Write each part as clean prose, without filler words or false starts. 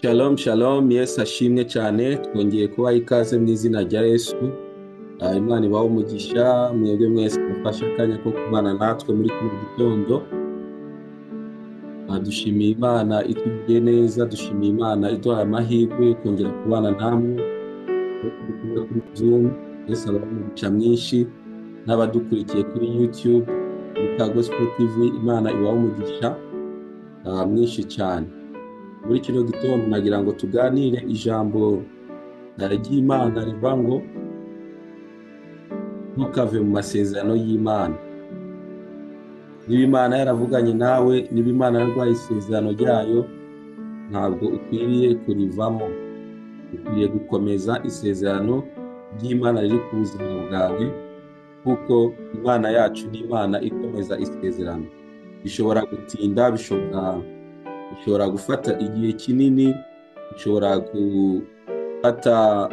Shalom shalom, Yesu ashimwe cyane. Twongeye kubaha ikaze mu izina rya Yesu. Imana ibahe umugisha mwebwe mwese mufashe akanya ko kubana natwe muri kino gitondo. Dushimiye Imana itugiriye neza, dushimiye Imana iduhaye amahirwe kongera kubana namwe turi kumwe kuri Zoom. Yesu abahe umugisha mwinshi, n'abadukurikiye kuri YouTube, kuri Gospel TV, Imana ibahe umugisha mwinshi cyane. Muri kino gitondo nagira ngo tuganire ijambo ry'Imana rivuga ngo ntukave mu masezerano y'Imana. Niba Imana yaravuganye nawe, niba Imana yarwaye isezerano ryayo, ntabwo ukwiriye kurivamo. Ukwiriye gukomeza isezerano ry'Imana riri ku buzima bwawe, kuko Imana yacu ni Imana ikomeza isezerano. Bishobora gutinda, bishobora gufata igihe kinini, bishobora gufata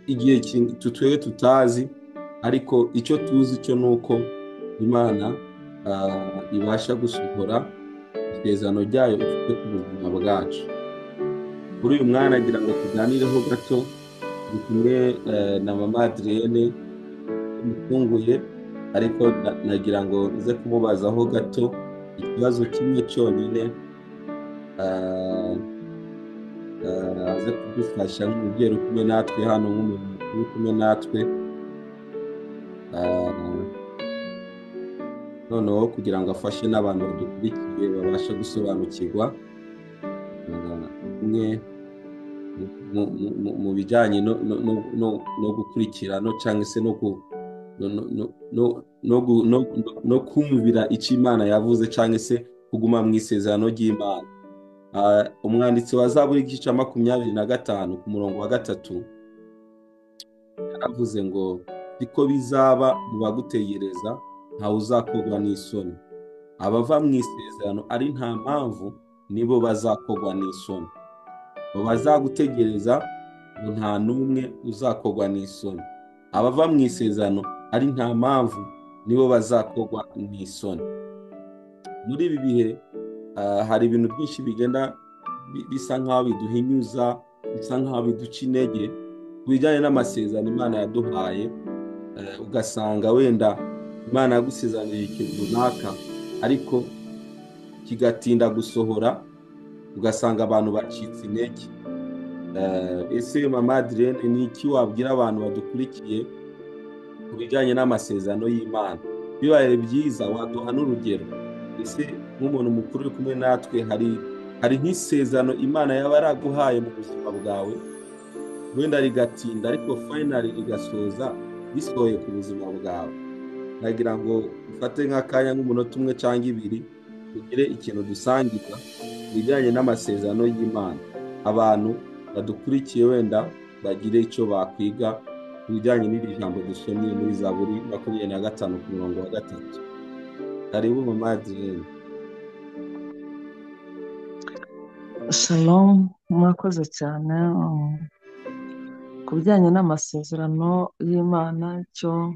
igihe twebwe tutazi, ariko icyo tuzi cyo ni uko Imana ibasha gusohora isezerano ryayo ifite ku buzima bwacu. Kuri uyu mwana agira ngo tuganireho gato, turi kumwe na mama Adrienne mutunguye, ariko nagira ngo nze kumubazaho gato ikibazo kimwe cyonyine, aze kudufasha nk'umubyeyi uri kumwe natwe hano, nk'umuntu uri kumwe natwe, noneho kugira ngo afashe n'abantu badukurikiye babashe gusobanukirwa bimwe mu bijyanye no gukurikirana cyangwa se no kumvira icyo Imana yavuze, cyangwa se kuguma mu isezerano ry'Imana. Umwanditsi wa Zaburi igice cya 25 ku murongo wa 3 yaravuze ngo siko bizaba mu bagutegereza, ntawe uzakogwa n'isoni. Abava mu isezerano ari nta mpamvu nibo bazakogwa n'isoni. Abo bazagutegereza ngo nta n'umwe uzakogwa n'isoni. Abava mu isezerano ari nta mpamvu nibo bazakogwa n'isoni. Muri ibi bihe hari ibintu byinshi bigenda bisa nk'aho biduhinyuza, bisa nk'aho biduca intege ku bijyanye n'amasezerano Imana yaduhaye. Ugasanga wenda Imana yagusezeranyije ikintu runaka, ariko kigatinda gusohora, ugasanga abantu bacitse intege. Ese mama Adrienne, ni iki wabwira abantu badukurikiye ku bijyanye n'amasezerano y'Imana? Bibaye byiza waduha n'urugero. Ese nk'umuntu mukuru uri kumwe natwe, hari nk'isezerano Imana yaba yaraguhaye mu buzima bwawe, wenda rigatinda ariko finally rigasoza bisohoye ku buzima bwawe. Nagira ngo ufate nk'akanya nk'umunota umwe cyangwa ibiri, tugire ikintu dusangira ku bijyanye n'amasezerano y'Imana. Abantu badukurikiye wenda bagire icyo bakwiga ku bijyanye n'iri jambo dusomye muri Zaburi 25 ku murongo wa 3. Karibu mama Adrienne. Shalom, murakoze cyane. Ku bijyanye n'amasezerano y'Imana, icyo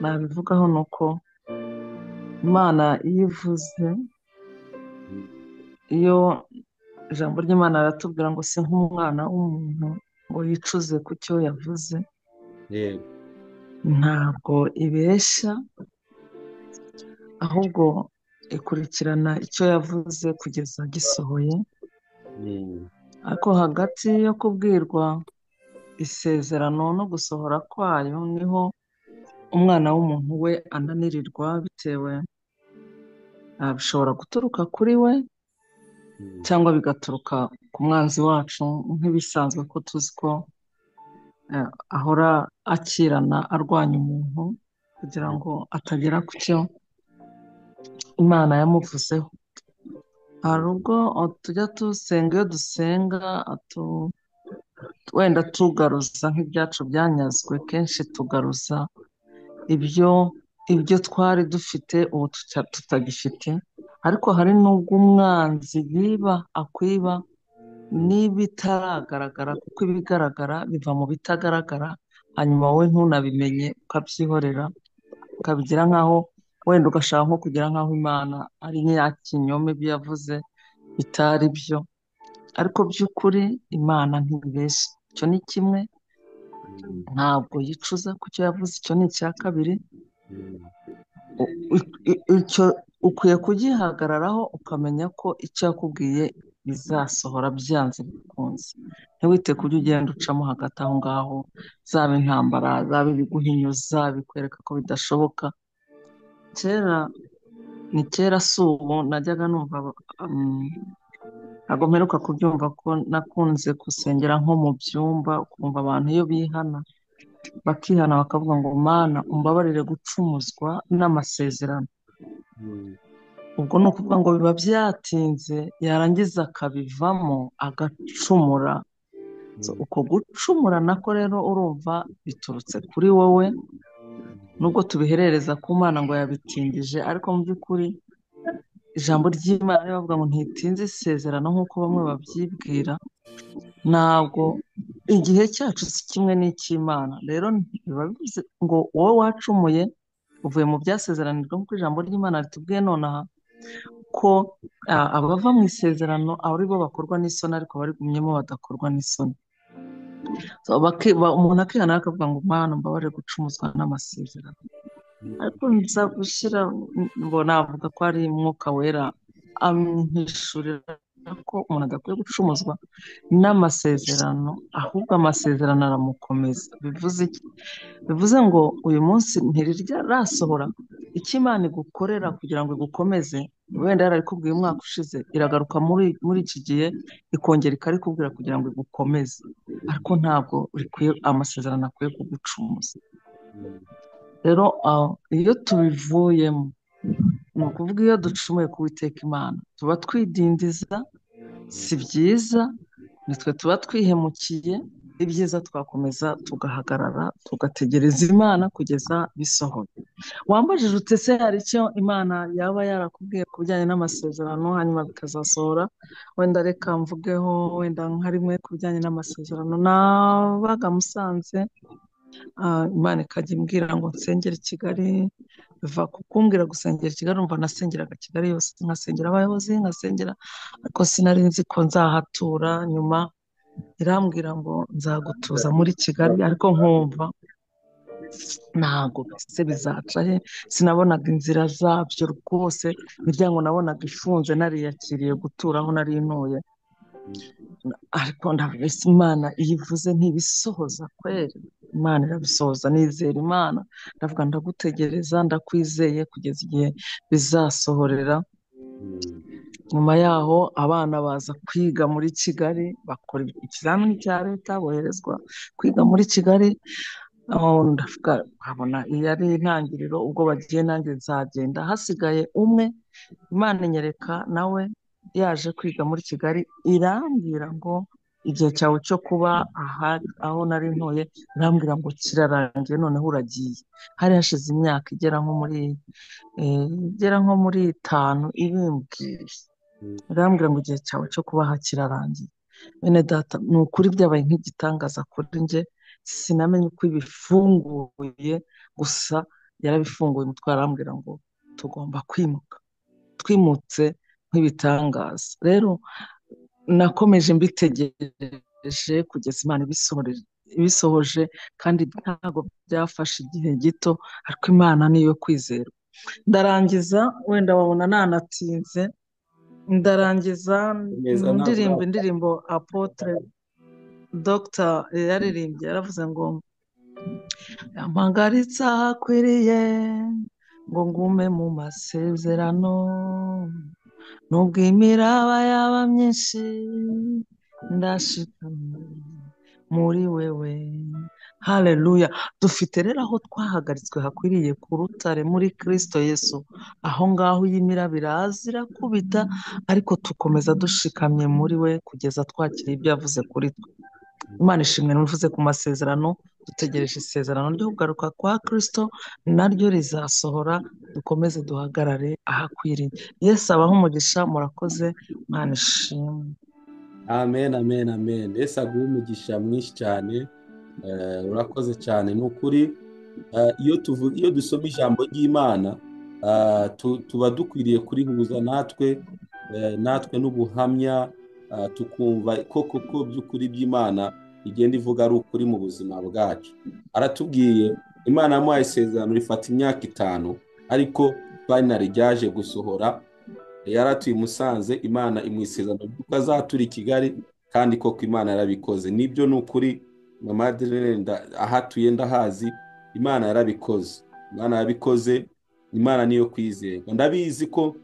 nabivugaho ni uko Imana iyo ivuze, iyo ijambo ry'Imana riratubwira ngo si nk'umwana w'umuntu ngo yicuze ku cyo yavuze, ntabwo ibeshya, ahubwo ikurikirana icyo yavuze kugeza gisohoye. Ariko hagati yo kubwirwa isezerano no gusohora kwayo niho umwana w'umuntu we ananirirwa, bitewe bishobora guturuka kuri we cyangwa bigaturuka ku mwanzi wacu, nk'ibisanzwe ko tuzi ko ahora akirana arwanya umuntu kugira ngo atagera ku cyo Imana yamuvuzeho. Hari ubwo tujya dusenga, iyo dusenga wenda tugaruza nk'ibyacu byanyazwe, kenshi tugaruza ibyo twari dufite ubu tutagifite. Ariko hari n'ubwo umwanzi akwiba n'ibitaragaragara, kuko ibigaragara biva mu bitagaragara, hanyuma wowe ntunabimenye ukabyihorera, ukabigira nk'aho wenda ugashaka nko kugira nk'aho Imana ari nk'iyakinyoma, ibyo yavuze bitari byo. ariko by'ukuri Imana ntibeshya. Icyo ni kimwe, ntabwo yicuza ku cyo yavuze. Icyo ni icya kabiri. Icyo ukwiye kugihagararaho ukamenya ko icyo yakubwiye bizasohora byanze bikunze. Ntiwite ku byo ugenda ucamo hagati aho ngaho, zaba intambara, zaba ibiguhinyuza bikwereka ko bidashoboka. Ni kera si ubu najyaga numva, ntabwo mperuka kubyumva ko nakunze gusengera nko mu byumba, ukumva abantu iyo bihana bakihana bakavuga ngo Mana umbabarire gucumuzwa n'amasezerano. Ubwo ni ukuvuga ngo biba byatinze, yarangiza akabivamo agacumura. Uko gucumura nako rero urumva biturutse kuri wowe, nubwo tubiherereza ku Mana ngo yabitindije, ariko mu by'ukuri ijambo ry'Imana rivuga ngo ntitinze isezerano nk'uko bamwe babyibwira. Ntabwo igihe cyacu si kimwe n'icy'Imana. Rero biba bivuze ngo wowe wacumuye uvuye mu byasezeranijwe, nk'uko ijambo ry'Imana ritubwiye nonaha ko abava mu isezerano ari bo bakorwa n'isoni, ariko abarigumyemo badakorwa n'isoni. Umuntu akihana akavuga ngo Mana mbabarire gucumuzwa n'amasezerano. Ariko nza gushyira, navuga ko ari Mwuka Wera ampishurira ko umuntu adakwiye gucumuzwa n'amasezerano, ahubwo amasezerano aramukomeza. Bivuze iki? Bivuze ngo uyu munsi ntirirasohora icyo Imana igukorera kugira ngo igukomeze. Wenda yarabikubwiye umwaka ushize, iragaruka muri iki gihe ikongera ikarikubwira kugira ngo igukomeze, ariko ntabwo amasezerano akwiye kugucumuza. Rero iyo tubivuyemo, ni ukuvuga iyo ducumuye ku Uwiteka Imana tuba twidindiza, si byiza, nitwe tuba twihemukiye. Ibyiza twakomeza tugahagarara tugategereza Imana kugeza bisohoye. Wambajije ute se hari icyo Imana yaba yarakubwiye ku bijyanye n'amasezerano hanyuma bikazasohora? Wenda reka mvugeho wenda nka rimwe ku bijyanye n'amasezerano. Nabaga Musanze, Imana ikajya imbwira ngo nsengere i Kigali. Biva ku kumbwira gusengera i Kigali, umva nasengeraga Kigali yose, nkasengera abayobozi, nkasengera, ariko sinari nzi ko nzahatura. Nyuma irambwira ngo nzagutuza muri Kigali, ariko nkumva ntabwo se bizaca he. Sinabonaga inzira zabyo rwose, imiryango nabonaga ifunze, nariyakiriye gutura aho nari ntuye. Ariko ndavuga Imana iyo ivuze ntibisohoza kweri. Imana irabisohoza, nizera Imana, ndavuga ndagutegereza, ndakwizeye kugeza igihe bizasohorera. Nyuma yaho abana baza kwiga muri Kigali, bakora ikizamini cya leta, boherezwa kwiga muri Kigali. Ndavuga nkabona iyo ari intangiriro, ubwo bagiye nanjye nzagenda. Hasigaye umwe, Imana inyereka nawe yaje kwiga muri Kigali, irambwira ngo igihe cyawe cyo kuba aho nari ntuye, irambwira ngo kirarangiye, noneho uragiye. Hari hashize imyaka igera nko muri 5 ibimbwiye. Irambwira ngo igihe cyawe cyo kuba aha kirarangiye. Bene data, ni ukuri byabaye nk'igitangaza kuri njye. Sinamenye uko ibifunguye, gusa yarabifunguye umutwe, arambwira ngo tugomba kwimuka. Twimutse nk'ibitangaza. Rero nakomeje mbitegereje kugeza Imana ibisohoje, kandi ntabwo byafashe igihe gito, ariko Imana niyo kwizera. Ndarangiza, wenda wabona nanatinze, ndarangiza indirimbo Apotre Dr yaririmbye, yaravuze ngo yampagaritse ahakwiriye ngo ngume mu masezerano, nubwo imiraba yaba myinshi ndashikamye muri wewe. Haleluya. Dufite rero aho twahagaritswe hakwiriye ku rutare muri Kristo Yesu. Aho ngaho iyo imiraba iraza irakubita, ariko tukomeza dushikamye muri we kugeza twakiriye ibyo yavuze kuri twe. Imana ishimwe. Nuvuze ku masezerano, dutegereje isezerano ryo kugaruka kwa Kristo, naryo rizasohora. Dukomeze duhagarare ahakwiriye. Yesu abahe umugisha. Murakoze. Imana ishimwe. Amen, amen, amen. Yesu aguhe umugisha mwinshi cyane. Urakoze cyane. Ni ukuri iyo dusoma ijambo ry'Imana, tuba dukwiriye kurihuza natwe n'ubuhamya tukumva ko by'ukuri by'Imana igenda ivuga ari ukuri mu buzima bwacu. Aratubwiye Imana yamuhaye isezerano rifata imyaka 5 ariko finally ryaje gusohora. Yaratuye i Musanze, Imana imwisezerano yuko azatura i Kigali, kandi koko Imana yarabikoze. Nibyo ni ukuri, Mama Adeline ahatuye ndahazi, Imana yarabikoze. Imana yabikoze, Imana niyo kwizerwa. Ndabizi ko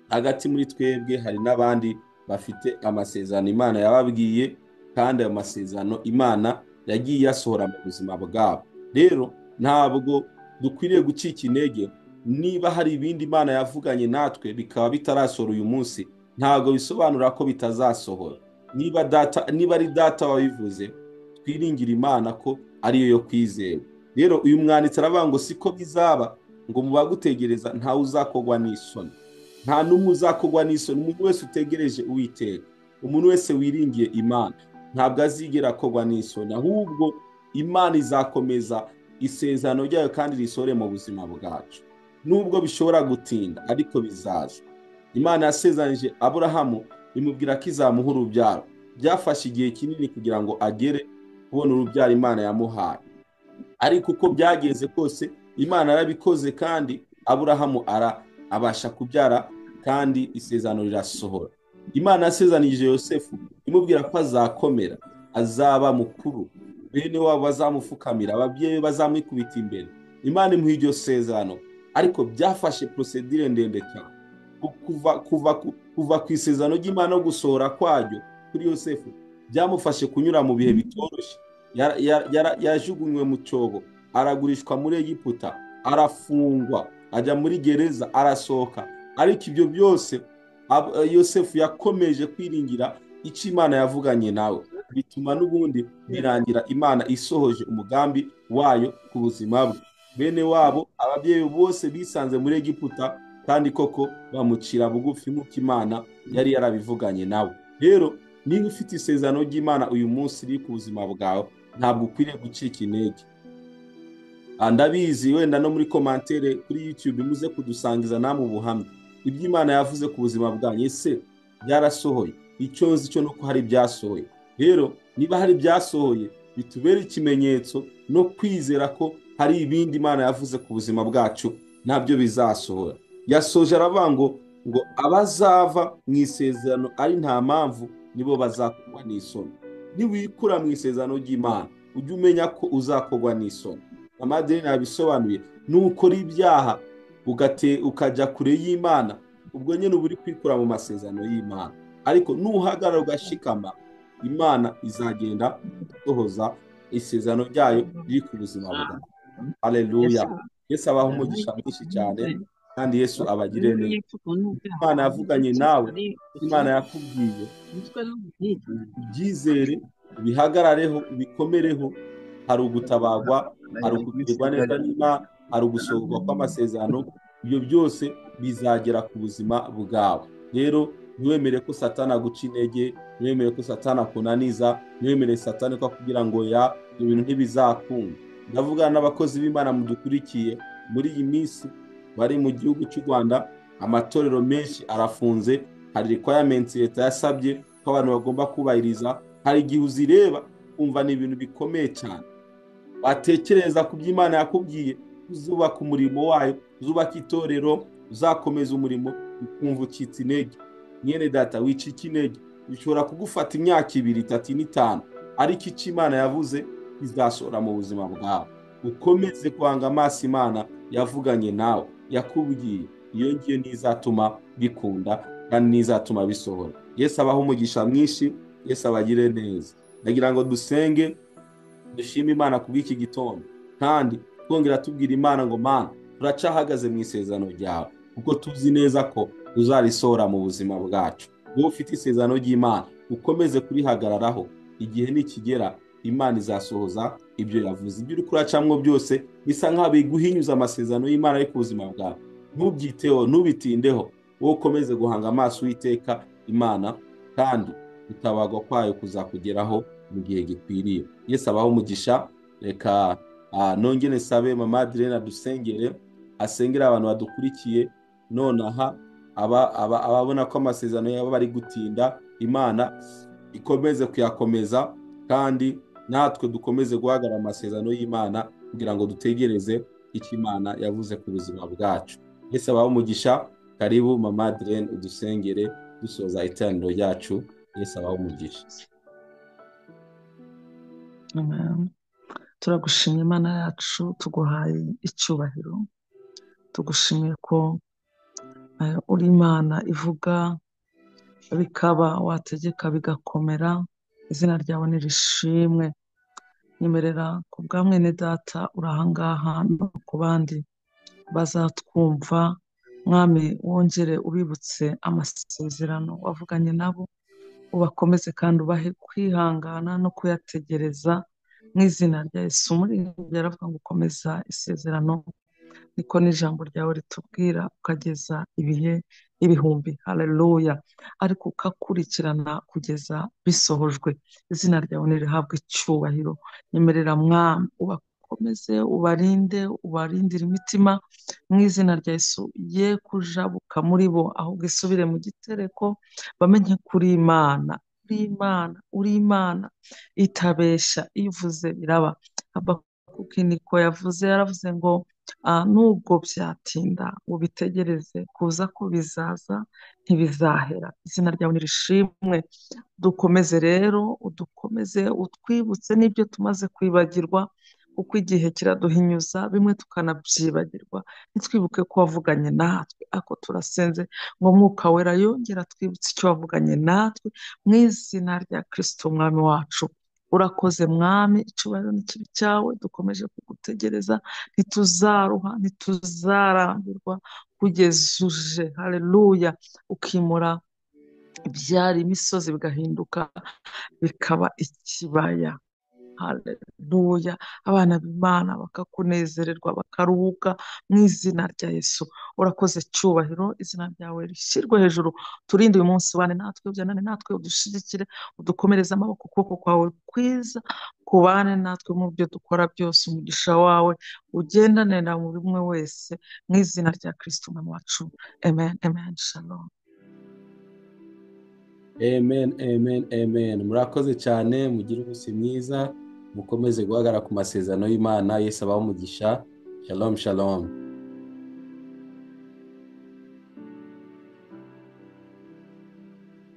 hagati muri twebwe hari n'abandi bafite amasezerano Imana yababwiye, kandi ayo masezerano Imana yagiye yasohora mu buzima bwabo. Rero ntabwo dukwiriye gucika intege. Niba hari ibindi Imana yavuganye natwe bikaba bitarasohora uyu munsi, ntabwo bisobanura ko bitazasohora. Niba ari data wabivuze, twiringira Imana ko ariyo yo kwizera. Rero uyu mwanditsi aravuga ngo siko bizaba, ngo mu bagutegereza ntawe uzakogwa n'isoni. Nta n'umwe uzakogwa n'isoni. Umuntu wese utegereje Uwiteka, umuntu wese wiringiye Imana, ntabwo azigera akogwa n'isoni, ahubwo Imana izakomeza isezerano ryayo kandi risohore mu buzima bwacu. Nubwo bishobora gutinda, ariko bizaza. Imana yasezeranyije Aburahamu, imubwira ko izamuha urubyaro. Byafashe igihe kinini kugira ngo agere kubona urubyaro Imana yamuhaye, ariko uko byageze kose Imana yarabikoze, kandi Aburahamu abasha kubyara, kandi isezerano rirasohora. Imana yasezeranyije Yosefu, imubwira ko azakomera, azaba mukuru, bene wabo bazamupfukamira, ababyeyi bazamwikubita imbere. Imana imuha iryo sezerano, ariko byafashe procedure ndende cyane. Kuva ku isezerano ry'Imana no gusohora kwaryo kuri Yosefu, byamufashe kunyura mu bihe bitoroshye. Yajugunywe mu cyobo, aragurishwa muri Egiputa, arafungwa, ajya muri gereza, arasohoka. Ariko ibyo byose Yosefu yakomeje kwiringira icyo Imana yavuganye nawe, bituma n'ubundi birangira Imana isohoje umugambi wayo ku buzima bwe. Bene wabo, ababyeyi bose bisanze muri Egiputa, kandi koko bamucira bugufi nk'uko Imana yari yarabivuganye nawe. Rero niba ufite isezerano ry'Imana uyu munsi riri ku buzima bwawe, ntabwo ukwiriye gucika intege. Ndabizi wenda no muri commentaire kuri YouTube muze kudusangiza namwe ubuhamya iby'Imana yavuze ku buzima bwanyu. Ese byarasohoye? Icyo nzi cyo nuko hari byasohoye. Rero niba hari byasohoye, bitubere ikimenyetso no kwizera ko hari ibindi Imana yavuze ku buzima bwacu nabyo bizasohora. Yasoje aravuga ngo abazava mu isezerano ari nta mpamvu nibo bazakogwa n'isoni. Niwikura mu isezerano ry'Imana, ujye umenya ko uzakogwa n'isoni. Mama Adeline yabisobanuye, nukora ibyaha ukajya kure y'Imana, ubwo nyine uba uri kwikura mu masezerano y'Imana. Ariko nuhagarara ugashikama, Imana izagenda isohoza isezerano ryayo riri ku buzima bwawe. Haleluya. Yesu abaha umugisha mwinshi cyane, kandi Yesu abagire neza. Imana yavuganye nawe, Imana yakubwiye, ibyizere, bihagarareho, bikomereho. Hari ugutabagwa, hari ukugirirwa neza n'Imana, hari ugusohorwa kw'amasezerano. Ibyo byose bizagera ku buzima bwawe. Rero ntiwemere ko Satani aguca intege, ntiwemere ko Satani akunaniza, ntiwemere Satani ko kugira ngo ibyo bintu ntibizakunda. Ndavuga n'abakozi b'Imana mudukurikiye muri iyi minsi bari mu gihugu cy'u Rwanda, amatorero menshi arafunze, hari requirements leta yasabye ko abantu bagomba kubahiriza. Hari igihe uzireba kumva ni ibintu bikomeye cyane, watekereza ku by'Imana yakubwiye, uzubaka umurimo wayo, uzubaka itorero, uzakomeza umurimo, ukumva ucitse intege. Mwene data, wicika intege. Bishobora kugufata imyaka 2, 3, 5, ariko icyo Imana yavuze izasohora mu buzima bwawe. Ukomeze kwanga amaso Imana yavuganye nawe, yakubwiye. Iyo ngiyo nizatuma bikunda, kandi nizatuma bisohora. Yesu abaha umugisha mwinshi, Yesu abagire neza. Ndagira ngo dusenge, dushime Imana kubw'iki gitondo, kandi twongera tubwira Imana ngo Mana, turacahagaze mu isezerano ryawe, kuko tuzi neza ko uzarisohora mu buzima bwacu. Wowe ufite isezerano ry'Imana, ukomeze kurihagararaho. Igihe nikigera, Imana izasohoza ibyo yavuze. Ibyo uri kuracamwo byose bisa nk'aho biguhinyuza amasezerano y'Imana yo ku buzima bwawe, ntubyiteho, ntubitindeho. Wowe ukomeze guhanga amaso Uwiteka Imana, kandi gutabagwa kwayo kuzakugeraho mu gihe gikwiriye. Yesu abaho umugisha. Reka nongere sabe Mama Adeline adusengere, asengera abantu badukurikiye nonaha, ababona ko amasezerano yabo bari gutinda, Imana ikomeze kuyakomeza, kandi natwe dukomeze guhagarara amasezerano y'Imana kugira ngo dutegereze icyo Imana yavuze ku buzima bwacu. Yesu abahe umugisha. Karibu Mama Madeleine udusengere dusoza iteraniro ryacu. Yesu abahe umugisha. Amen. Turagushimye Imana yacu, tuguhaye icyubahiro, tugushimiye ko uri Imana ivuga bikaba, wategeka bigakomera. Izina ryawe nirishimwe. Nyemerera ku bwa mwene data uri ahangaha no ku bandi bazatwumva, Mwami wongere ubibutse amasezerano wavuganye nabo, ubakomeze kandi ubahe kwihangana no kuyategereza mu izina rya Yesu. Umuririmbyi aravuga ngo ukomeza isezerano, niko n'ijambo ryawe ritubwira, ukageza ibihe ibihumbi. Haleluya. Ariko ukakurikirana kugeza bisohojwe. Izina ryawe nirihabwe icyubahiro. Nyemerera Mwami ubakomeze, ubarindire imitima mu izina rya Yesu, ye kujabuka muri bo, ahubwo isubire mu gitereko, bamenye kuri Imana, uri Imana itabeshya, ivuze biraba. Habakuki niko yavuze, yaravuze ngo nubwo byatinda ubitegereze, kuza ko bizaza ntibizahera. Izina ryawe nirishimwe. Dukomeze rero, udukomeze, utwibutse n'ibyo tumaze kwibagirwa, kuko igihe kiraduhinyuza bimwe tukanabyibagirwa, ntitwibuke ko wavuganye natwe. Ako turasenze ngo Mwuka Wera yongera twibutse icyo wavuganye natwe mu izina rya Kristo Umwami wacu. Urakoze Mwami, icyubahiro n'ikibi cyawe. Dukomeje kugutegereza, ntituzaruha, ntituzarambirwa kugeza uje. Haleluya. Ukimura ibyari imisozi bigahinduka bikaba ikibaya. Haleluya. Abana b'Imana bakakunezererwa, bakaruhuka mu izina rya Yesu. Urakoze cyubahiro, izina ryawe rishyirwe hejuru. Turinde uyu munsi, wane natwe, ujyanane natwe, udushyigikire, udukomereze amaboko, ukuboko kwawe kwiza kubane natwe mu byo dukora byose. Umugisha wawe ugendane na buri umwe wese mu izina rya Kristo Umwami wacu. Amen, amen. Shalom. Amen, amen, amen. Murakoze cyane, mugire umunsi mwiza, mukomeze guhagarara ku masezerano y'Imana. Yesu abahe umugisha. Shalom, shalom.